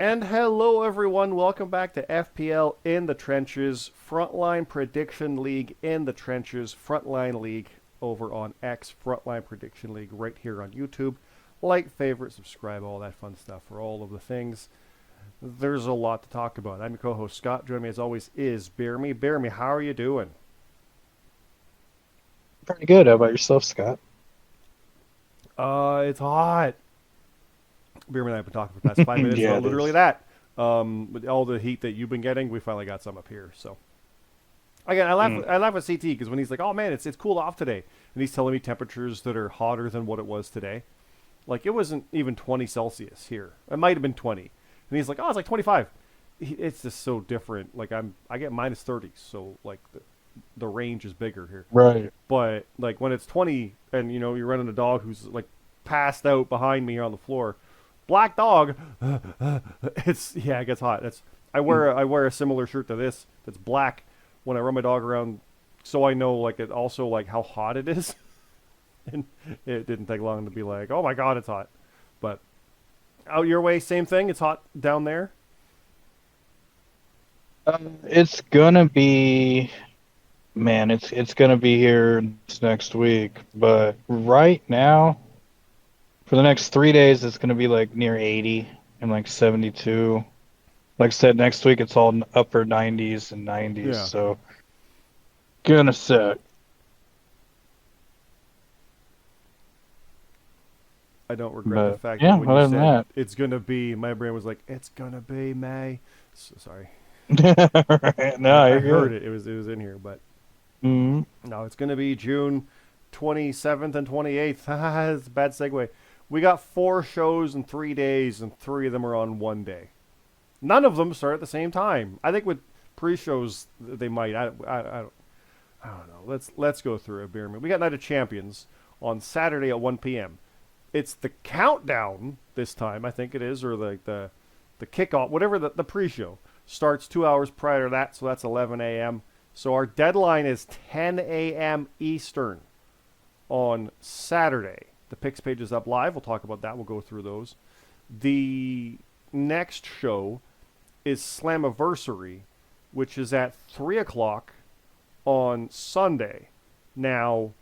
And hello, everyone. Welcome back to FPL in the Trenches, Frontline Prediction League in the Trenches, Frontline League over on X, Frontline Prediction League right here on YouTube. Like, favorite, subscribe, all that fun stuff for all of the things. There's a lot to talk about. I'm your co-host Scott. Joining me as always is BeerMe. BeerMe, how are you doing? Pretty good. How about yourself, Scott? It's hot. BeerMe and I have been talking for the past 5 minutes Yeah, about it literally is. that. With all the heat that you've been getting, we finally got some up here. So again, I laugh. Mm. I laugh at CT because when he's like, "Oh man, it's cooled off today," and he's telling me temperatures that are hotter than what it was today. Like it wasn't even 20 Celsius here. It might have been 20, and he's like, "Oh, it's like 25." It's just so different. Like I get minus 30, so like the range is bigger here. Right. But like when it's 20, and you're running a dog who's like passed out behind me here on the floor, black dog. It gets hot. That's Mm. I wear a similar shirt to this that's black when I run my dog around, so I know like it also like how hot it is. And it didn't take long to be like, oh my god, it's hot. But out your way, same thing. It's hot down there. It's gonna be, man, it's gonna be here this next week. But right now, for the next 3 days, it's gonna be like near 80 and like 72. Like I said, next week it's all upper 90s and 90s. Yeah, So gonna suck. I don't regret the But fact that yeah, when you other than said that, it's gonna be, my brain was like, it's gonna be May. So, sorry, no, I you're heard good. it. It was in here, but Mm. no, it's gonna be June 27th and 28th. It's a bad segue. We got 4 shows in 3 days, and three of them are on one day. None of them start at the same time. I think with pre-shows they might. I don't know. Let's go through it, Beerman. We got Night of Champions on Saturday at 1 p.m. It's the countdown this time, I think it is, or the kickoff, whatever the pre-show starts 2 hours prior to that, so that's 11 a.m. So our deadline is 10 a.m. Eastern on Saturday. The picks page is up live. We'll talk about that. We'll go through those. The next show is Slammiversary, which is at 3 o'clock on Sunday. Now,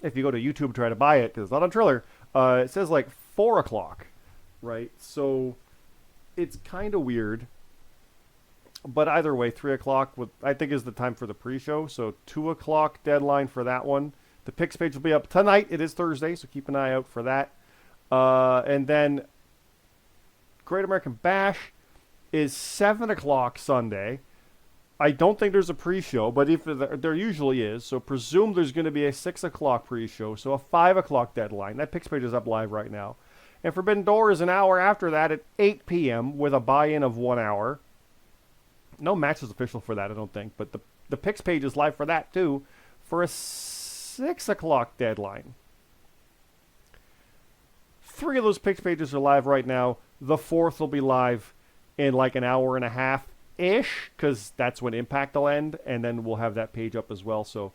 if you go to YouTube to try to buy it, because it's not on Triller, it says like 4 o'clock, right? So it's kind of weird. But either way, 3 o'clock I think is the time for the pre-show. So 2 o'clock deadline for that one. The picks page will be up tonight. It is Thursday, so keep an eye out for that. And then Great American Bash is 7 o'clock Sunday. I don't think there's a pre-show, but if there usually is, so presume there's going to be a 6 o'clock pre-show, so a 5 o'clock deadline. That picks page is up live right now. And Forbidden Door is an hour after that at 8 p.m. with a buy-in of 1 hour. No match is official for that, I don't think, but the picks page is live for that too, for a 6 o'clock deadline. Three of those picks pages are live right now. The fourth will be live in like an hour and a half ish, because that's when Impact will end, and then we'll have that page up as well. So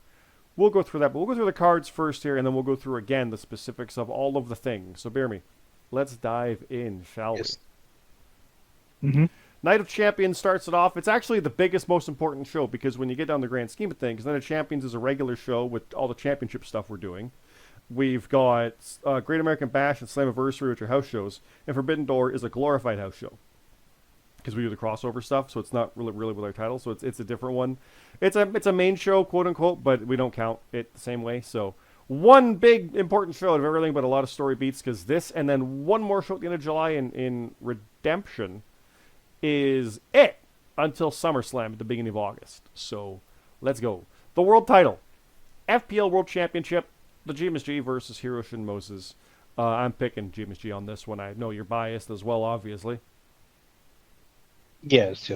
we'll go through that, but we'll go through the cards first here, and then we'll go through again the specifics of all of the things. So bear me. Let's dive in, shall we? Yes. Hmm. Night of Champions starts it off. It's actually the biggest, most important show because when you get down the grand scheme of things, Night of Champions is a regular show with all the championship stuff we're doing. We've got Great American Bash and Slammiversary, which are house shows, and Forbidden Door is a glorified house show because we do the crossover stuff, so it's not really with our title, so it's a different one. It's a main show, quote unquote, but we don't count it the same way. So one big important show of everything, but a lot of story beats because this, and then one more show at the end of July in Redemption is it until SummerSlam at the beginning of August. So let's go. The world title, FPL World Championship, the GMSG versus Hiroshi Moses. I'm picking GMSG on this one. I know you're biased as well, obviously. Yes.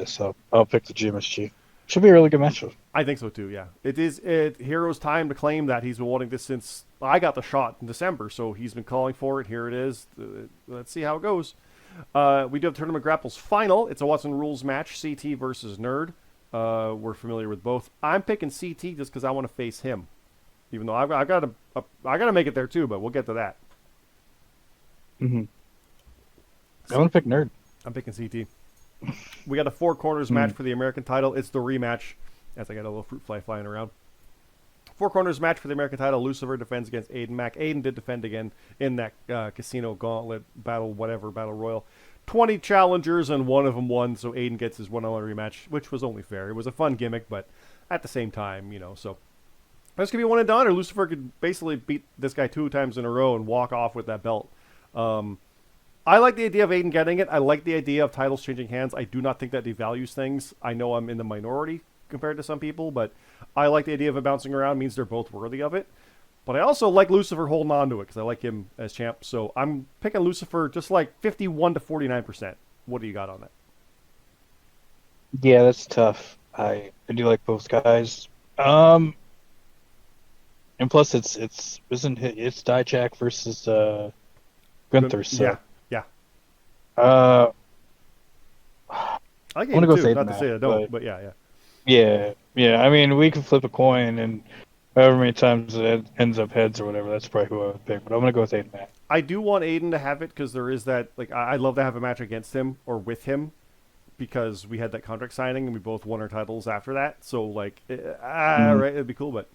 I'll pick the GMSG. Should be a really good matchup. I think so too. Yeah, it is. Hero's time to claim that he's been wanting this since I got the shot in December. So he's been calling for it. Here it is. Let's see how it goes. We do have Tournament Grapples final. It's a Watson Rules match. CT versus Nerd. We're familiar with both. I'm picking CT just because I want to face him. Even though I got to make it there too, but we'll get to that. Hmm. I So, want to pick Nerd. I'm picking CT. We got a four corners match for the American title. It's the rematch, as I got a little fruit fly flying around. Four corners match for the American title. Lucifer defends against Aiden Mack. Aiden did defend again in that casino gauntlet battle royal. 20 challengers and one of them won, so Aiden gets his one-on-one rematch, which was only fair. It was a fun gimmick, but at the same time, so this could be one and done, or Lucifer could basically beat this guy 2 times in a row and walk off with that belt. I like the idea of Aiden getting it. I like the idea of titles changing hands. I do not think that devalues things. I know I'm in the minority compared to some people, but I like the idea of it bouncing around. It means they're both worthy of it. But I also like Lucifer holding on to it because I like him as champ. So I'm picking Lucifer just like 51 to 49%. What do you got on that? Yeah, that's tough. I do like both guys. And plus it's Dijak versus Gunther. So yeah. I like want to Aiden go too. with Not Aiden to say I don't, but yeah. Yeah. I mean, we can flip a coin, and however many times it ends up heads or whatever, that's probably who I would pick. But I'm gonna go with Aiden Mack. I do want Aiden to have it because there is that. Like, I'd love to have a match against him or with him because we had that contract signing and we both won our titles after that. So like, right, it'd be cool, but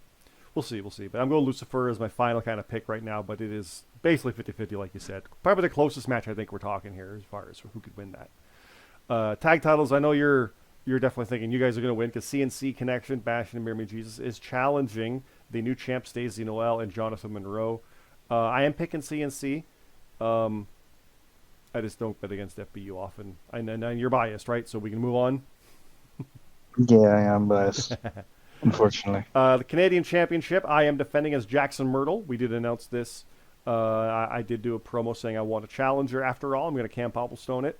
we'll see. But I'm going Lucifer as my final kind of pick right now. But it is basically 50-50, like you said. Probably the closest match I think we're talking here as far as who could win that. Tag titles. I know you're definitely thinking you guys are going to win because CNC Connection, Bash and BeerMe Jesus is challenging the new champ Stacey Noel and Jonathan Monroe. I am picking CNC. I just don't bet against FBU often. And you're biased, right? So we can move on. Yeah, I am biased, unfortunately. The Canadian Championship, I am defending as Jackson Myrtle. We did announce this. I did do a promo saying I want a challenger after all. I'm going to Camp Cobblestone it.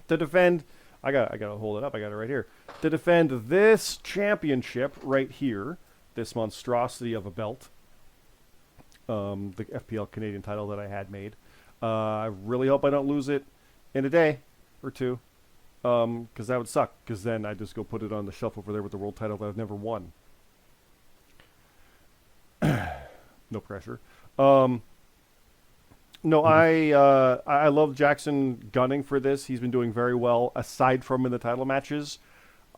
To defend, I got to hold it up. I got it right here. To defend this championship right here, this monstrosity of a belt, the FPL Canadian title that I had made. I really hope I don't lose it in a day or two, because that would suck, because then I just go put it on the shelf over there with the world title that I've never won. No pressure. No, I love Jackson gunning for this. He's been doing very well, aside from in the title matches.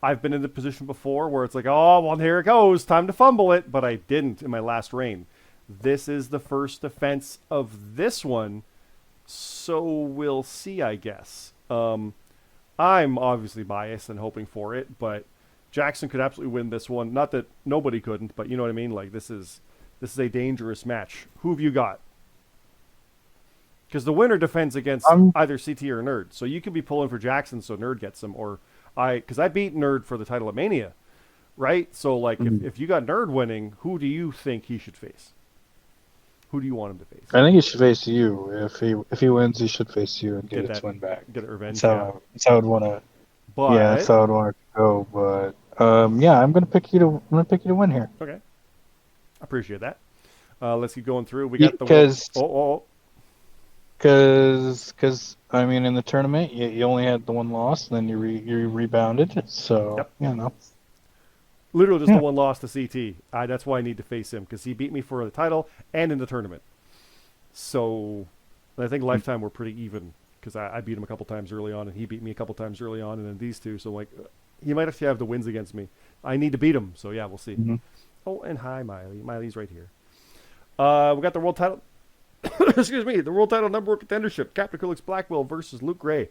I've been in the position before where it's like, oh, well, here it goes, time to fumble it, but I didn't in my last reign. This is the first defense of this one, so we'll see, I guess. I'm obviously biased and hoping for it, but Jackson could absolutely win this one. Not that nobody couldn't, but you know what I mean? Like, this is a dangerous match. Who have you got? Because the winner defends against either CT or Nerd. So you could be pulling for Jackson so Nerd gets him. Or because I beat Nerd for the title of Mania, right? So like if you got Nerd winning, who do you think he should face? Who do you want him to face? I think he should face you. If he wins, he should face you and get his win back. Get it revenge. That's how I'd want to. But yeah, that's how I'd want to go. But yeah, I'm gonna pick you to win here. Okay, I appreciate that. Let's keep going through. We got the Because I mean, in the tournament, you only had the one loss, and then you rebounded. So yep. Literally just the one loss to CT. That's why I need to face him, because he beat me for the title and in the tournament. So I think lifetime we're pretty even, because I beat him a couple times early on, and he beat me a couple times early on, and then these two. So like, he might actually have the wins against me. I need to beat him. So yeah, we'll see. Mm-hmm. Oh, and hi, Miley. Miley's right here. We got the world title. Excuse me, the world title number one contendership. Captain Acrylics Blackwell versus Luke Gray.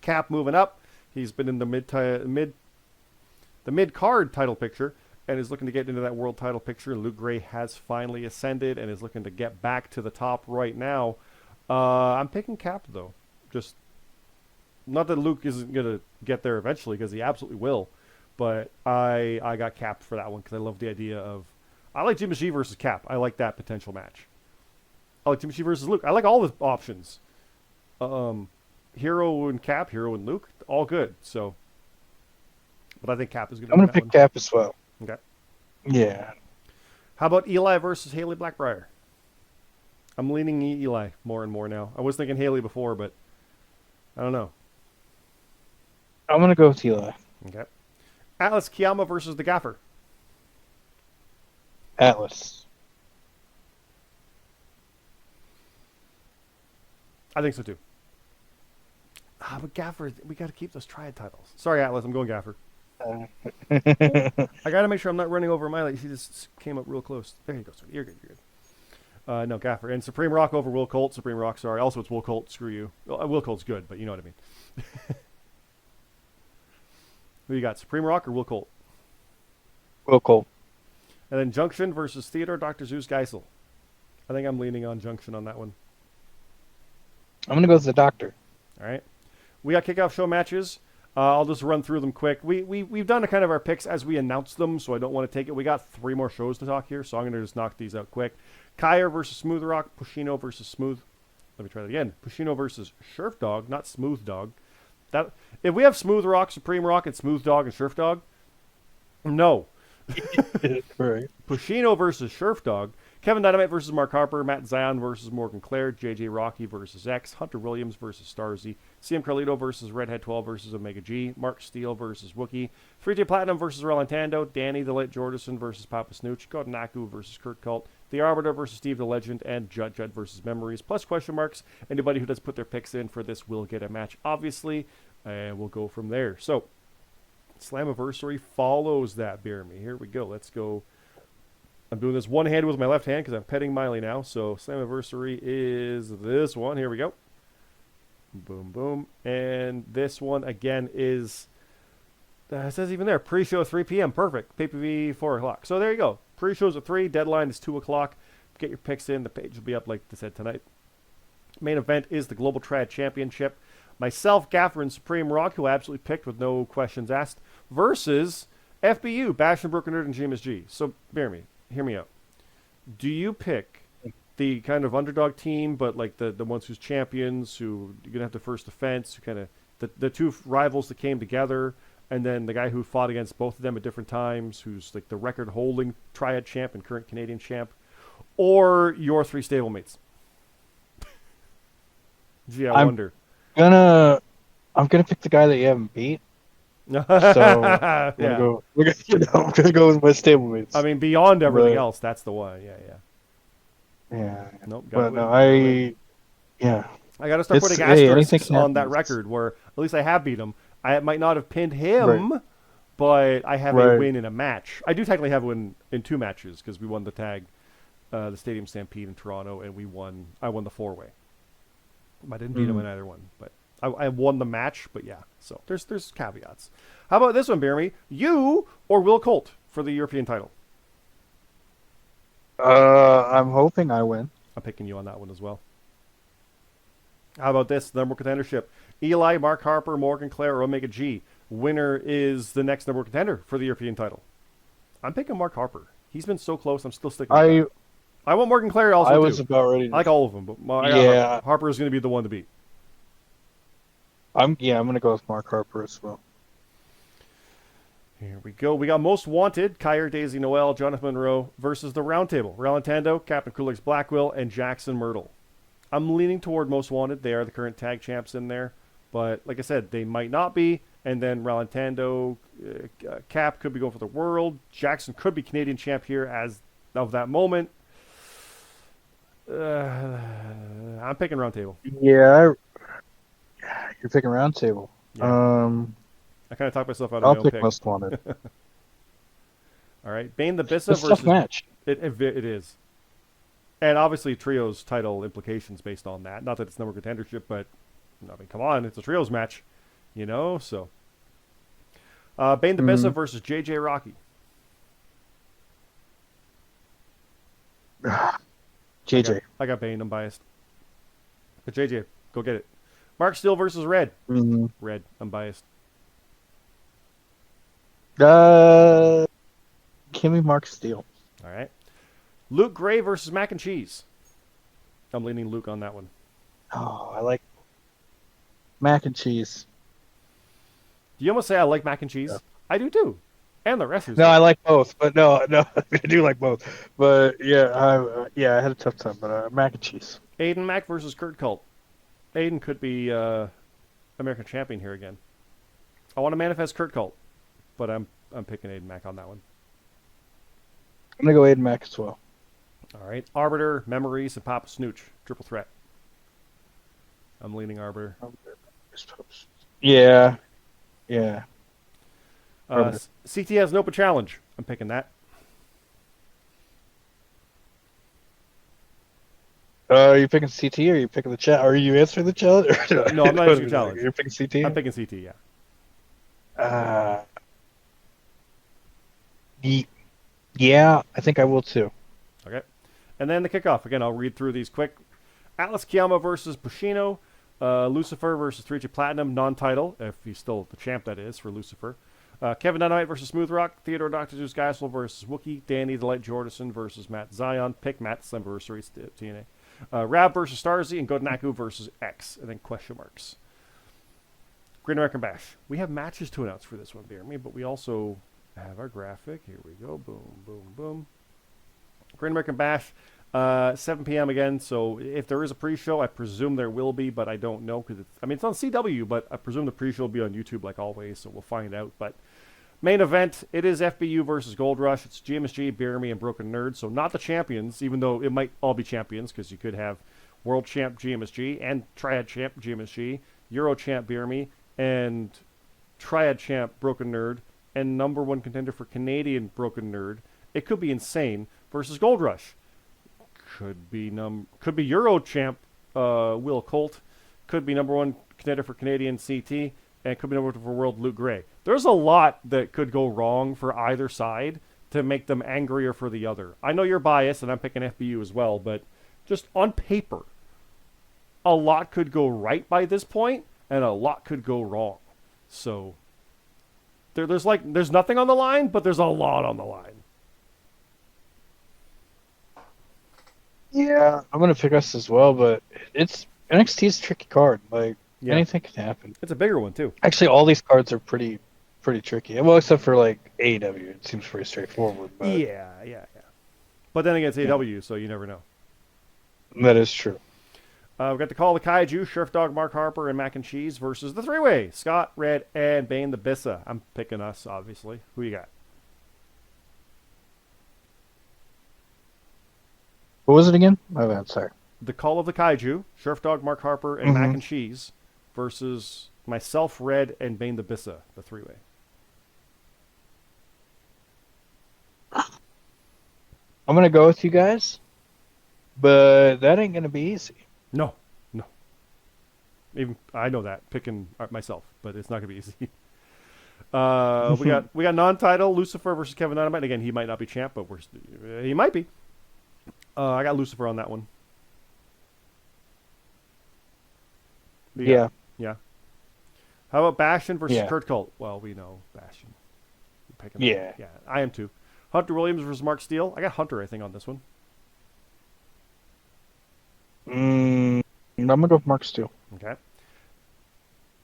Cap moving up. He's been in the mid-card title picture and is looking to get into that world title picture. Luke Gray has finally ascended and is looking to get back to the top right now. I'm picking Cap, though. Just not that Luke isn't going to get there eventually, because he absolutely will. But I got Cap for that one because I love the idea of... I like Jimmy G versus Cap. I like that potential match. I like Jimmy G versus Luke. I like all the options. Hero and Cap, Hero and Luke, all good. So, but I think Cap is going to. I'm going to pick Cap as well. Okay. Yeah. How about Eli versus Haley Blackbriar? I'm leaning Eli more and more now. I was thinking Haley before, but I don't know. I'm going to go with Eli. Okay. Atlas Kiyama versus the Gaffer. Atlas. I think so too. but Gaffer, we got to keep those triad titles. Sorry, Atlas, I'm going Gaffer. yeah, I got to make sure I'm not running over Miley. She just came up real close. There you go. Sorry. You're good. You're good. No, Gaffer. And Supreme Rock over Will Colt. Supreme Rock, sorry. Also, it's Will Colt. Screw you. Well, Will Colt's good, but you know what I mean. Who you got, Supreme Rock or Will Colt? Will Cole. And then Junction versus Theodore Dr. Zeus Geisel. I think I'm leaning on Junction on that one. I'm gonna go with the doctor. All right. We got kickoff show matches. I'll just run through them quick. We've done a kind of our picks as we announce them, so I don't want to take it. We got 3 more shows to talk here, so I'm going to just knock these out quick. Kyer versus Smooth Rock. Pushino versus Smooth. Let me try that again. Pushino versus Surf Dog, not Smooth Dog. That if we have Smooth Rock, Supreme Rock, and Smooth Dog and Surf Dog, no. Right. Pushino versus Surf Dog. Kevin Dynamite versus Mark Harper. Matt Zion versus Morgan Clare. JJ Rocky versus X. Hunter Williams versus Starzy. CM Carlito versus Redhead 12 versus Omega G. Mark Steele versus Wookie. 3J Platinum versus Rolantando. Danny the Late Jordison versus Papa Snooch. Godnaku versus Kurt Cult. The Arbiter versus Steve the Legend. And Judd versus Memories. Plus question marks. Anybody who does put their picks in for this will get a match, obviously. And we'll go from there. So, Slammiversary follows that, BeerMe. Here we go. Let's go. I'm doing this one-handed with my left hand because I'm petting Miley now. So Slammiversary is this one. Here we go. Boom, boom. And this one, again, is... it says even there, pre-show 3 p.m. Perfect. Pay-per-view 4 o'clock. So there you go. Pre-show's at 3. Deadline is 2 o'clock. Get your picks in. The page will be up, like I said, tonight. Main event is the Global Trad Championship. Myself, Gaffer, and Supreme Rock, who I absolutely picked with no questions asked, versus FBU, Bash and Brooklyn Nerd, and GMSG. So, BeerMe. Hear me out. Do you pick the kind of underdog team, but like the ones who's champions, who you're gonna have the first defense, who kind of the 2 rivals that came together, and then the guy who fought against both of them at different times, who's like the record-holding Triad champ and current Canadian champ, or your 3 stablemates? Gee, I wonder. I'm gonna pick the guy that you haven't beat. So I'm gonna go with my stablemates. I mean, beyond everything else, that's the one. Yeah. Nope. But no, I got to start putting asterisks on that record where at least I have beat him. I might not have pinned him, but I have a win in a match. I do technically have a win in 2 matches because we won the tag, the Stadium Stampede in Toronto, and I won the 4-way. I didn't beat him in either one, but I won the match. But yeah, so there's caveats. How about this one, BeerMe? You or Will Colt for the European title? I'm hoping I win. I'm picking you on that one as well. How about this? The number 1 contendership. Eli, Mark Harper, Morgan Clare, or Omega G. Winner is the next number 1 contender for the European title. I'm picking Mark Harper. He's been so close. I'm still sticking with that. I want Morgan Clare also, I was about ready to... I like all of them, but Harper is going to be the one to beat. I'm going to go with Mark Harper as well. Here we go. We got Most Wanted, Kyer, Daisy Noel, Jonathan Monroe versus the Roundtable. Rolantando, Captain Kulik's Blackwell, and Jackson Myrtle. I'm leaning toward Most Wanted. They are the current tag champs in there. But like I said, they might not be. And then Rolantando, Cap could be going for the world. Jackson could be Canadian champ here as of that moment. I'm picking Roundtable. Yeah, you're picking Roundtable. Yeah. I kind of talked myself out of my own pick. I'll pick Most Wanted. All right, Bane the Bissa versus... tough match. It is. And obviously Trios title implications based on that. Not that it's number contendership, but I mean, come on, it's a Trios match, so. Bane the Bissa versus JJ Rocky. JJ. I got Bane, I'm biased. But JJ, go get it. Mark Steele versus Red. Red, I'm biased. Give me Mark Steele. All right. Luke Gray versus Mac and Cheese. I'm leaning Luke on that one. Oh, I like Mac and Cheese. Do you almost say I like Mac and Cheese? Yeah. I do too. And the wrestlers. No, I like both, but no, I do like both. But yeah, I had a tough time, but Mac and Cheese. Aiden Mac versus Kurt Cult. Aiden could be American champion here again. I want to manifest Kurt Cult, but I'm picking Aiden Mac on that one. I'm gonna go Aiden Mac as well. All right, Arbiter, Memories, and Papa Snooch. Triple threat. I'm leaning Arbiter. Yeah. Yeah. CT has an open challenge. I'm picking that. Are you picking CT or are you picking the chat? Are you answering the challenge? No, I'm not answering the challenge. You're picking CT? I'm picking CT, yeah. Uh, yeah, I think I will too. Okay. And then the kickoff. Again, I'll read through these quick. Atlas Kiyama versus Bushino. Lucifer versus 3G Platinum, non-title, if he's still the champ, that is, for Lucifer. Kevin Dynamite versus Smooth Rock. Theodore Dr. Zeus Geisel versus Wookie. Danny the Light Jordison versus Matt Zion. Pick Matt Slammiversary, TNA. Rab versus Starzy. And Godnaku versus X. And then question marks. Great American Bash. We have matches to announce for this one, BeerMe, but we also have our graphic. Here we go. Boom, boom, boom. Great American Bash. 7 p.m. again, so if there is a pre-show, I presume there will be, but I don't know, because it's on CW, but I presume the pre-show will be on YouTube like always, so we'll find out. But main event, it is FBU versus Gold Rush. It's GMSG, BeerMe, and Broken Nerd, so not the champions, even though it might all be champions, because you could have World Champ GMSG and Triad Champ GMSG, Euro Champ BeerMe, and Triad Champ Broken Nerd, and number one contender for Canadian Broken Nerd. It could be insane, versus Gold Rush. Could be Euro champ Will Colt, could be number one contender for Canadian CT, and could be number one for World Luke Gray. There's a lot that could go wrong for either side to make them angrier for the other. I know you're biased, and I'm picking FBU as well, but just on paper, a lot could go right by this point, and a lot could go wrong. So there's nothing on the line, but there's a lot on the line. Yeah, I'm gonna pick us as well, but NXT's a tricky card. Like anything can happen. It's a bigger one too. Actually, all these cards are pretty tricky. Well, except for like AEW, it seems pretty straightforward. But yeah. But then again, it's AEW, so you never know. That is true. We've got the Call of the Kaiju, Sheriff Dog, Mark Harper, and Mac and Cheese versus the three-way, Scott, Red, and Bane the Bissa. I'm picking us, obviously. Who you got? What was it again? My bad, sorry. The Call of the Kaiju, Sheriff Dog, Mark Harper, and Mac and Cheese versus myself, Red, and Bane the Bissa, the three-way. I'm going to go with you guys, but that ain't going to be easy. No. Even I know that, picking myself, but it's not going to be easy. We got non-title, Lucifer versus Kevin Dynamite. Again, he might not be champ, but he might be. I got Lucifer on that one. Yeah. How about Bastion versus Kurt Colt? Well, we know Bastion. Yeah, I am too. Hunter Williams versus Mark Steele. I got Hunter, I think, on this one. I'm gonna go with Mark Steele. Okay.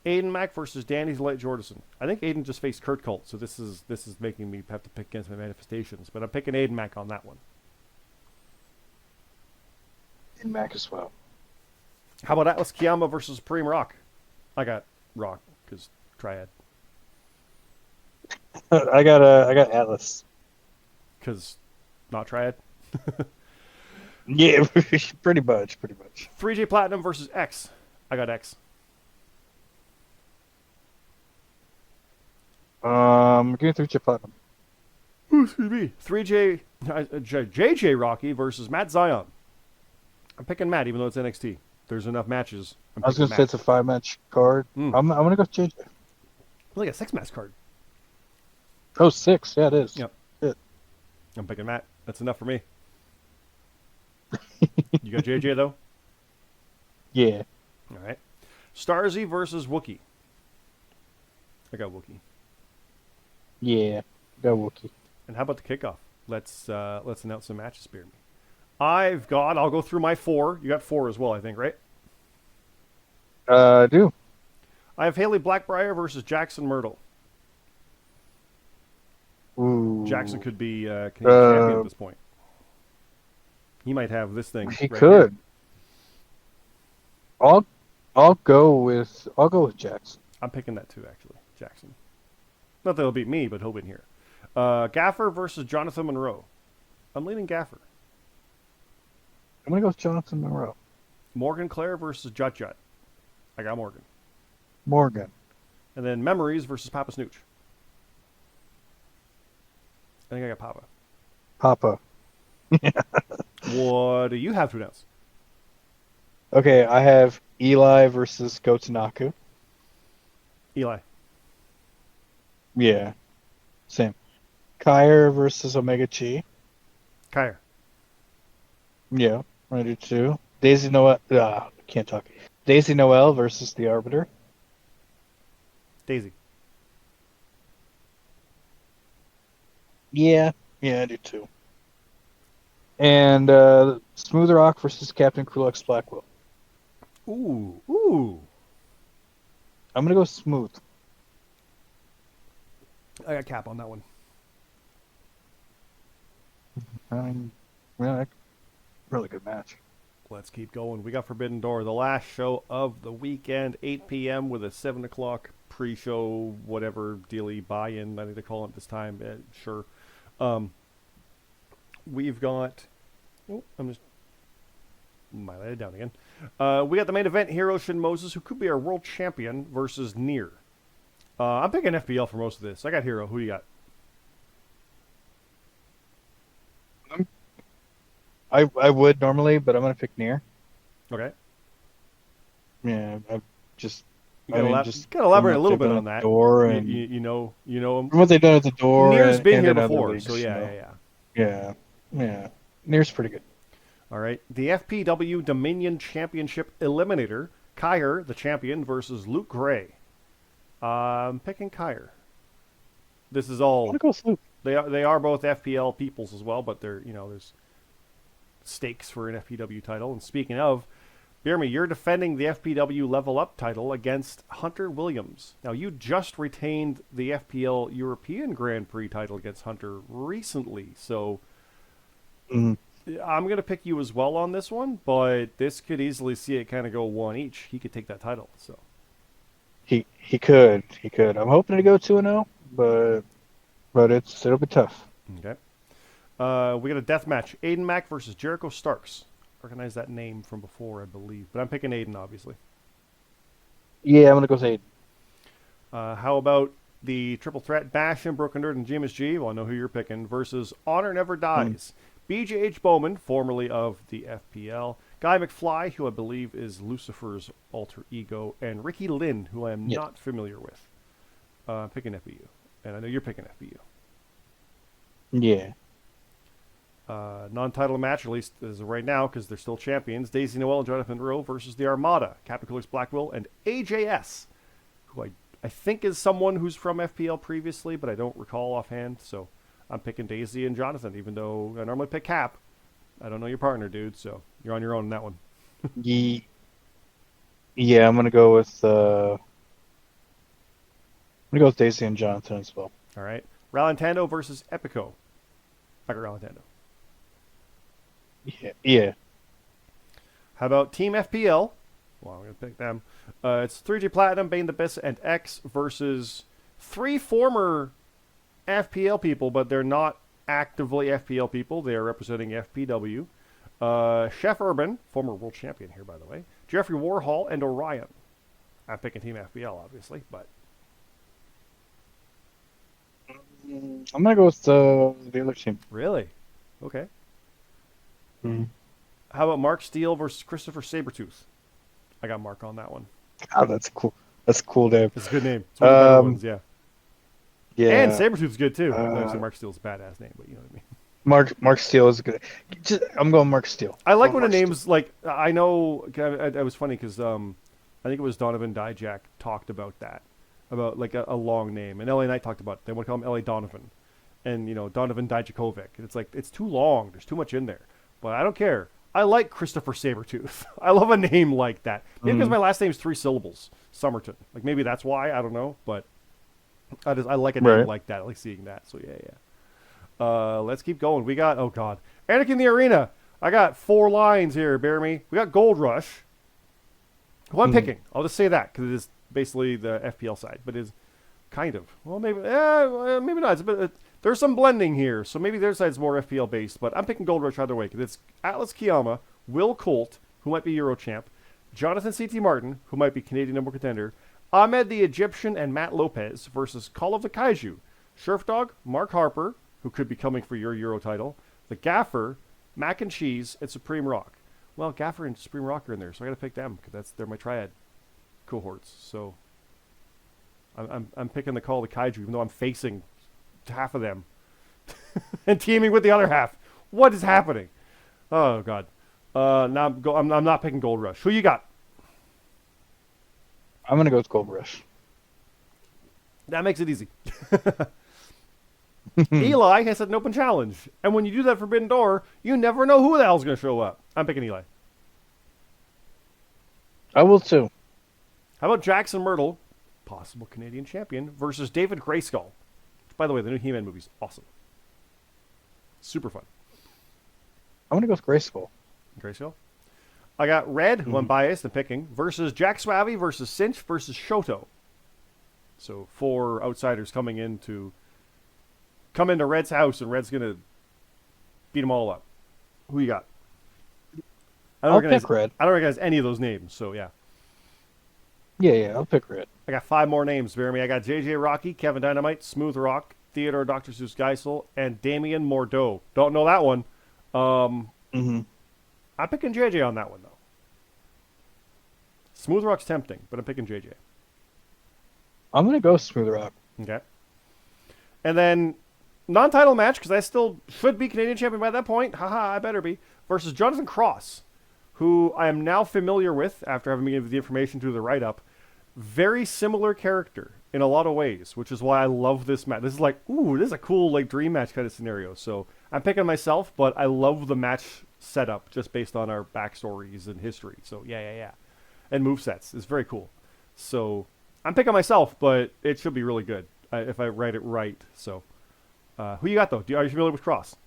Aiden Mack versus Danny Light Jordison. I think Aiden just faced Kurt Colt, so this is making me have to pick against my manifestations. But I'm picking Aiden Mack on that one. And Mac as well. How about Atlas Kiyama versus Supreme Rock? I got Rock because Triad. I got Atlas. Because not Triad. Yeah, pretty much. 3J Platinum versus X. I got X. Give me 3J Platinum. Excuse me. 3J JJ Rocky versus Matt Zion. I'm picking Matt, even though it's NXT. There's enough matches. I was going to say it's a 5-match card. I'm going to go with JJ. It's like a 6-match card. Oh, 6. Yeah, it is. Yep. I'm picking Matt. That's enough for me. You got JJ, though? Yeah. All right. Starzy versus Wookie. I got Wookie. Yeah. Go Wookie. And how about the kickoff? Let's announce some matches, BeerMe. I'll go through my 4. You got 4 as well, I think, right? I do. I have Haley Blackbriar versus Jackson Myrtle. Ooh. Jackson could be Canadian champion at this point. He might have this thing. He right could. Here. I'll go with Jackson. I'm picking that too, actually. Jackson. Not that he'll beat me, but he'll win here. Gaffer versus Jonathan Monroe. I'm leaning Gaffer. I'm gonna go with Jonathan Monroe. Morgan Clare versus Jut Jut. I got Morgan. Morgan. And then Memories versus Papa Snooch. I think I got Papa. Papa. What do you have to announce? Okay, I have Eli versus Gotanaku. Eli. Yeah, same. Kyer versus Omega Chi. Kyer. Yeah, I do too. Daisy Noel. Can't talk. Daisy Noel versus the Arbiter. Daisy. Yeah, I do too. And Smooth Rock versus Captain Krulux Blackwell. Ooh. I'm gonna go Smooth. I got Cap on that one. Yeah, really good match. Let's keep going. We got Forbidden Door, the last show of the weekend, 8 p.m. with a 7 o'clock pre-show, whatever dealy buy-in, I think they call it this time. Sure. We've got... Oh, I'm just... Might let it down again. We got the main event, Hiroshi Moses, who could be our world champion, versus Nier. I'm picking FPL for most of this. I got Hero. Who do you got? I would normally, but I'm gonna pick Nier. Okay. Yeah, I just. You gotta elaborate a little bit on that. Door and you know him. From what they've done at the door. Nier's been here in other before, leagues, so yeah. Yeah. Nier's pretty good. All right. The FPW Dominion Championship Eliminator, Kyer, the champion, versus Luke Gray. I'm picking Kyer. This is all. I want to go with Luke. They are both FPL peoples as well, but there's stakes for an FPW title. And speaking of, BeerMe, you're defending the FPW Level Up title against Hunter Williams. Now, you just retained the FPL European Grand Prix title against Hunter recently, so I'm going to pick you as well on this one, but this could easily see it kind of go one each. He could take that title, so. He could. I'm hoping to go 2-0, but it'll be tough. Okay. We got a death match. Aiden Mack versus Jericho Starks. Recognize that name from before, I believe. But I'm picking Aiden, obviously. Yeah, I'm going to go with Aiden. How about the triple threat Bash and Broken Nerd and James G? Well, I know who you're picking. Versus Honor Never Dies. BJH Bowman, formerly of the FPL. Guy McFly, who I believe is Lucifer's alter ego. And Ricky Lynn, who I am not familiar with. I'm picking FBU. And I know you're picking FBU. Yeah. Non-title match, at least as of right now, because they're still champions. Daisy Noel and Jonathan Rowe versus the Armada, Captain Coolix Blackwell, and AJS, who I think is someone who's from FPL previously, but I don't recall offhand. So I'm picking Daisy and Jonathan, even though I normally pick Cap. I don't know your partner, dude, so you're on your own in that one. Yeah, I'm gonna go with Daisy and Jonathan as well. All right, Ralantando versus Epico. I got Ralantando. Yeah. How about Team FPL? Well, I'm going to pick them. It's 3G Platinum, Bane the Abyss, and X versus 3 former FPL people, but they're not actively FPL people. They are representing FPW. Chef Urban, former world champion here, by the way. Jeffrey Warhol, and Orion. I'm picking Team FPL, obviously, but... I'm going to go with the other team. Really? Okay. How about Mark Steele versus Christopher Sabretooth? I got Mark on that one. Oh, that's cool. That's a cool name. It's a good name. It's one of the better ones, yeah. Yeah. And Sabretooth's good, too. Obviously, Mark Steele's a badass name, but you know what I mean. Mark Steele is good. I'm going Mark Steele. I like when a name's like, I know, it was funny because I think it was Donovan Dijak talked about that, about like a long name. And LA Knight talked about it. They want to call him LA Donovan. And, Donovan Dijakovic. And it's like, it's too long. There's too much in there. But I don't care. I like Christopher Sabretooth. I love a name like that. Maybe because my last name's 3 syllables. Somerton. Like, maybe that's why. I don't know. But I like a name like that. I like seeing that. So, yeah. Let's keep going. We got, oh, God. Anarchy in the Arena. I got 4 lines here, BeerMe. We got Gold Rush. Who I'm picking. I'll just say that because it is basically the FPL side. But it's kind of. Well, maybe not. It's a bit... There's some blending here, so maybe their side's more FPL based, but I'm picking Gold Rush either way because it's Atlas Kiyama, Will Colt, who might be Euro champ, Jonathan C.T. Martin, who might be Canadian number contender, Ahmed the Egyptian and Matt Lopez versus Call of the Kaiju. Sheriff Mark Harper, who could be coming for your Euro title. The Gaffer, Mac and Cheese, and Supreme Rock. Well, Gaffer and Supreme Rock are in there, so I got to pick them because they're my triad cohorts. So I'm picking the Call of the Kaiju, even though I'm facing half of them and teaming with the other half. What is happening? Oh God. Now I'm not picking Gold Rush. Who you got? I'm gonna go with Gold Rush. That makes it easy. Eli has set an open challenge, and when you do that Forbidden Door, you never know who the hell's going to show up. I'm picking Eli. I will too. How about Jackson Myrtle, possible Canadian champion, versus David Grayskull? By the way, the new He-Man movie's awesome. Super fun. I'm gonna go with Grayskull. Grayskull. I got Red, who I'm biased and picking, versus Jack Swavey versus Cinch versus Shoto. So 4 outsiders coming into Red's house, and Red's gonna beat them all up. Who you got? I'll pick Red. I don't recognize any of those names, so yeah. Yeah, I'll pick Red. I got 5 more names, BeerMe. I got JJ Rocky, Kevin Dynamite, Smooth Rock, Theodore Dr. Seuss Geisel, and Damian Mordeaux. Don't know that one. I'm picking JJ on that one, though. Smooth Rock's tempting, but I'm picking JJ. I'm going to go Smooth Rock. Okay. And then, non-title match, because I still should be Canadian champion by that point. Haha, I better be. Versus Jonathan Cross, who I am now familiar with after having been given the information to the write-up. Very similar character in a lot of ways, which is why I love this match. This is like, ooh, this is a cool like dream match kind of scenario. So I'm picking myself, but I love the match setup just based on our backstories and history. So yeah. And movesets. It's very cool. So I'm picking myself, but it should be really good if I write it right. So who you got, though? Are you familiar with Cross?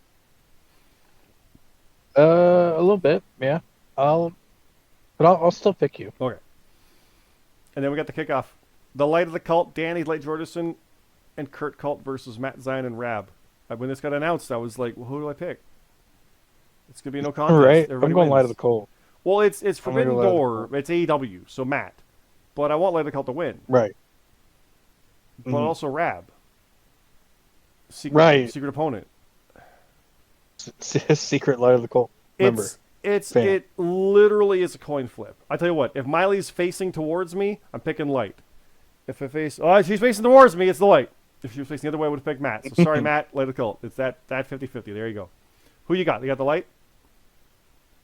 A little bit, yeah. I'll still pick you. Okay. And then we got the kickoff. The Light of the Cult, Danny Light Jordison, and Kurt Cult versus Matt Zion and Rab. When this got announced, I was like, well, who do I pick? It's going to be no contest. Right. Everybody I'm going wins. Light of the Cult. Well, it's Forbidden Door. It's AEW, so Matt. But I want Light of the Cult to win. Right. But also Rab. Secret opponent. Secret Light of the Cult. Remember. It literally is a coin flip. I tell you what, if Miley's facing towards me, I'm picking Light. If she's facing towards me, it's the Light. If she was facing the other way, I would have picked Matt. So sorry, Matt, Light of the Cult. It's that 50-50. There you go. Who you got? You got the Light?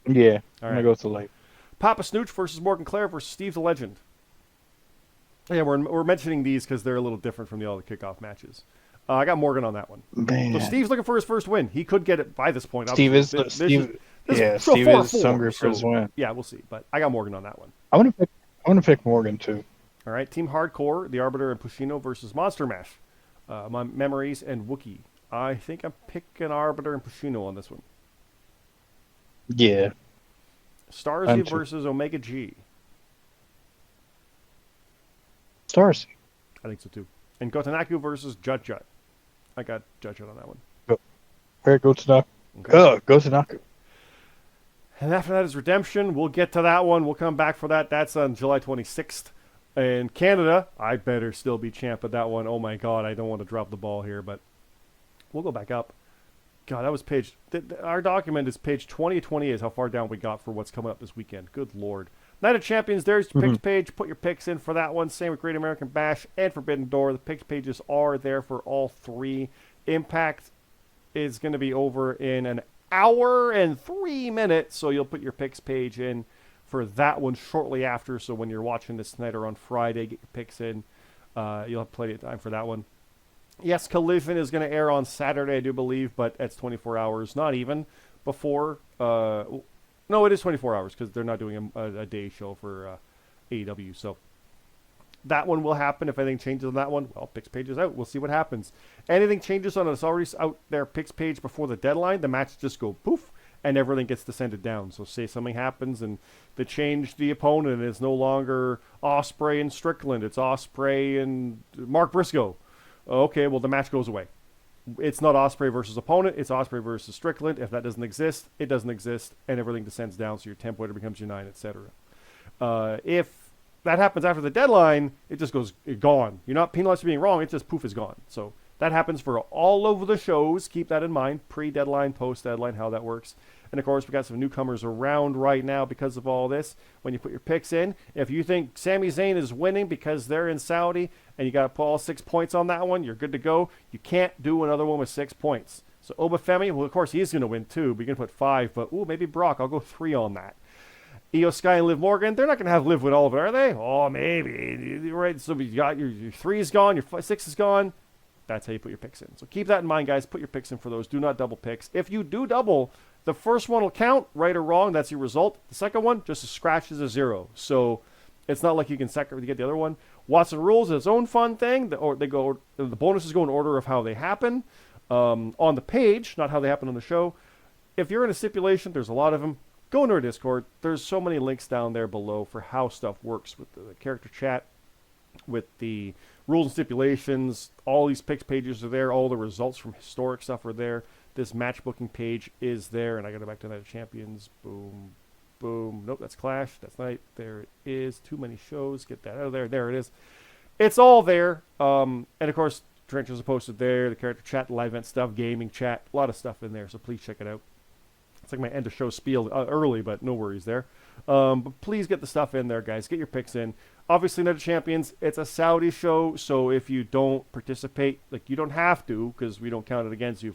Yeah. All I'm right. going to go with the Light. Papa Snooch versus Morgan Clare versus Steve the Legend. Yeah, we're mentioning these because they're a little different from all the kickoff matches. I got Morgan on that one. Man. So Steve's looking for his first win. He could get it by this point. Steve is hungry for his win. Yeah, we'll see. But I got Morgan on that one. I want to pick Morgan too. All right, Team Hardcore, The Arbiter and Pushino versus Monster Mash. My Memories and Wookiee. I think I'm picking Arbiter and Pushino on this one. Yeah. Starzy versus Omega G. Starzy. I think so too. And Gotanaku versus Jut Jut. I got Jut Jut on that one. Go to Naku. And after that is Redemption. We'll get to that one. We'll come back for that. That's on July 26th. In Canada, I better still be champ at that one. Oh my God, I don't want to drop the ball here, but we'll go back up. God, that was page... Our document is page 20 of 28 is how far down we got for what's coming up this weekend. Good Lord. Night of Champions, there's your picks page. Put your picks in for that one. Same with Great American Bash and Forbidden Door. The picks pages are there for all three. Impact is going to be over in an hour and 3 minutes, so you'll put your picks page in for that one shortly after. So when you're watching this tonight or on Friday, get your picks in. You'll have plenty of time for that one. Yes, Collision is going to air on Saturday, I do believe, but it's 24 hours, not even, before... no, it is 24 hours because they're not doing a day show for AEW. So that one will happen. If anything changes on that one, well, picks page is out. We'll see what happens. Anything changes on it's already out there picks page before the deadline, the match just go poof, and everything gets descended down. So say something happens and they change the opponent and it's no longer Ospreay and Strickland. It's Ospreay and Mark Briscoe. Okay, well, the match goes away. It's not Ospreay versus opponent. It's Ospreay versus Strickland. If that doesn't exist, it doesn't exist, and everything descends down, so your 10-pointer becomes your 9, etc. If that happens after the deadline, it just goes gone. You're not penalized for being wrong. It just poof is gone. So that happens for all of the shows. Keep that in mind. Pre-deadline, post-deadline, how that works. And of course, we got some newcomers around right now because of all this. When you put your picks in, if you think Sami Zayn is winning because they're in Saudi and you got to put all 6 points on that one, you're good to go. You can't do another one with 6 points. So Obafemi, well, of course, he's going to win too, but you're going to put 5. But, ooh, maybe Brock. I'll go 3 on that. Io Sky and Liv Morgan, they're not going to have Liv win all of it, are they? Oh, maybe. Right, so you got your 3 is gone, your 6 is gone. That's how you put your picks in. So keep that in mind, guys. Put your picks in for those. Do not double picks. If you do double, the first one will count, right or wrong. That's your result. The second one, just a scratch is a 0. So it's not like you can separately get the other one. Watson Rules is its own fun thing. The bonuses go in order of how they happen on the page, not how they happen on the show. If you're in a stipulation, there's a lot of them. Go into our Discord. There's so many links down there below for how stuff works with the character chat, with the rules and stipulations. All these picks pages are there. All the results from historic stuff are there. This match booking page is there. And I got to go back to Night of Champions. Boom. Boom. Nope, that's Clash. That's Night. There it is. Too many shows. Get that out of there. There it is. It's all there. And of course, trenches are posted there. The character chat, live event stuff, gaming chat. A lot of stuff in there. So please check it out. It's like my end of show spiel early, but no worries there. But please get the stuff in there, guys. Get your picks in. Obviously, Night of Champions, it's a Saudi show, so if you don't participate, like you don't have to, because we don't count it against you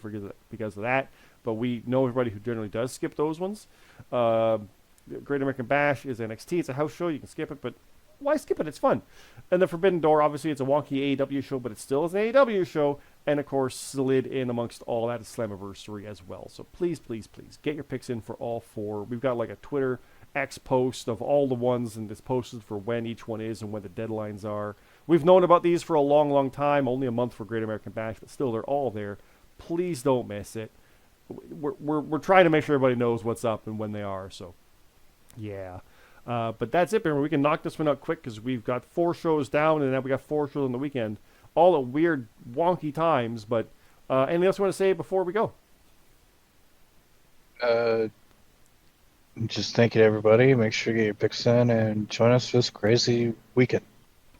because of that. But we know everybody who generally does skip those ones. Great American Bash is NXT. It's a house show. You can skip it, but why skip it? It's fun. And the Forbidden Door, obviously, it's a wonky AEW show, but it still is an AEW show. And, of course, slid in amongst all that is Slammiversary as well. So please, please, please get your picks in for all 4. We've got like a Twitter X post of all the ones, and it's posted for when each one is and when the deadlines are. We've known about these for a long, long time. Only a month for Great American Bash, but still, they're all there. Please don't miss it. We're trying to make sure everybody knows what's up and when they are. So, yeah. But that's it, Beer. We can knock this one out quick because we've got 4 shows down, and then we got 4 shows on the weekend. All at weird, wonky times. But anything else you want to say before we go? Just thank you to everybody. Make sure you get your picks in and join us for this crazy weekend.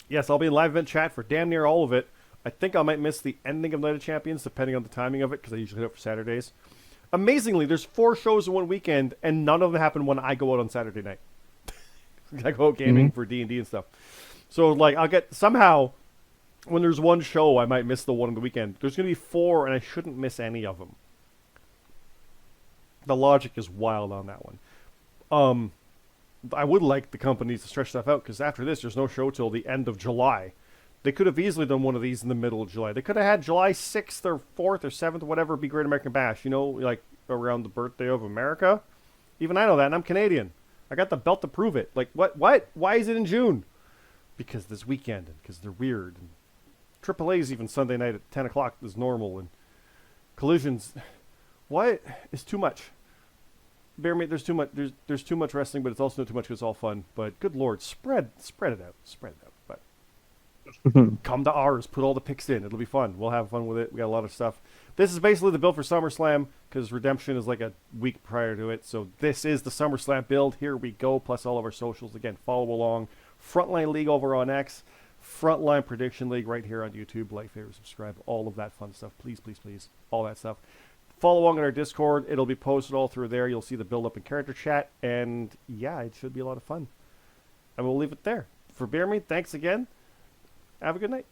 Yes, I'll be in live event chat for damn near all of it. I think I might miss the ending of Night of Champions, depending on the timing of it, because I usually hit it for Saturdays. Amazingly, there's 4 shows in one weekend, and none of them happen when I go out on Saturday night. I go out gaming for D&D and stuff. So, like, I'll get somehow, when there's one show, I might miss the one on the weekend. There's going to be 4, and I shouldn't miss any of them. The logic is wild on that one. I would like the companies to stretch stuff out, because after this, there's no show till the end of July. They could have easily done one of these in the middle of July. They could have had July 6th or 4th or 7th, whatever, be Great American Bash, you know, like around the birthday of America. Even I know that, and I'm Canadian. I got the belt to prove it. Like, what? Why is it in June? Because this weekend, and because they're weird. And AAA's even Sunday night at 10 o'clock is normal, and Collisions, what is too much? BeerMe, there's too much. There's too much wrestling, but it's also not too much because it's all fun. But good lord, spread it out. But come to ours, put all the picks in. It'll be fun. We'll have fun with it. We got a lot of stuff. This is basically the build for SummerSlam because Redemption is like a week prior to it. So this is the SummerSlam build. Here we go. Plus all of our socials. Again, follow along. Frontline League over on X. Frontline Prediction League right here on YouTube. Like, favorite, subscribe. All of that fun stuff. Please, please, please. All that stuff. Follow along on our Discord. It'll be posted all through there. You'll see the build-up and character chat. And, yeah, it should be a lot of fun. And we'll leave it there. For BeerMe, thanks again. Have a good night.